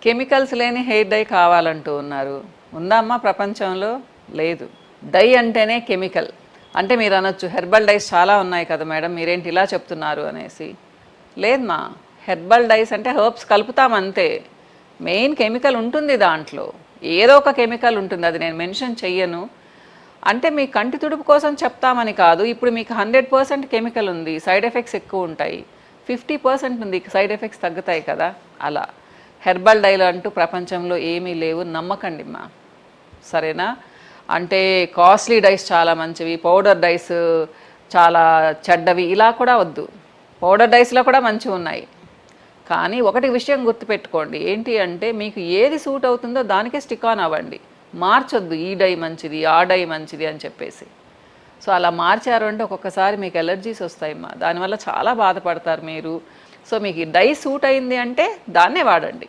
Chemicals లేని hair dye కావాలంటూ ఉన్నారు. ఉందమ్మా ప్రపంచంలో? లేదు. డై అంటేనే కెమికల్. అంటే మీరు అనొచ్చు హెర్బల్ డైస్ చాలా ఉన్నాయి కదా మేడం, మీరేంటి ఇలా చెప్తున్నారు అనేసి. లేదమ్మా, హెర్బల్ డైస్ అంటే హెర్బ్స్ కలుపుతామంతే. మెయిన్ కెమికల్ ఉంటుంది దాంట్లో, ఏదో ఒక కెమికల్ ఉంటుంది, అది నేను మెన్షన్ చెయ్యను. అంటే మీ కంటి తుడుపు కోసం చెప్తామని కాదు. ఇప్పుడు మీకు 100% కెమికల్ ఉంది, సైడ్ ఎఫెక్ట్స్ ఎక్కువ ఉంటాయి. 50% ఉంది, సైడ్ ఎఫెక్ట్స్ తగ్గుతాయి కదా. అలా హెర్బల్ డైలు అంటూ ప్రపంచంలో ఏమీ లేవు, నమ్మకండి అమ్మా, సరేనా? అంటే కాస్ట్లీ డైస్ చాలా మంచివి, పౌడర్ డైస్ చాలా చెడ్డవి, ఇలా కూడా వద్దు. పౌడర్ డైస్లో కూడా మంచివి ఉన్నాయి. కానీ ఒకటి విషయం గుర్తుపెట్టుకోండి, ఏంటి అంటే మీకు ఏది సూట్ అవుతుందో దానికే స్టిక్ ఆన్ అవ్వండి. మార్చొద్దు ఈ డై మంచిది, ఆ డై మంచిది అని చెప్పేసి. సో అలా మార్చారు అంటే ఒక్కొక్కసారి మీకు ఎలర్జీస్ వస్తాయమ్మా, దానివల్ల చాలా బాధపడతారు మీరు. సో మీకు ఈ డై సూట్ అయింది అంటే దాన్నే వాడండి.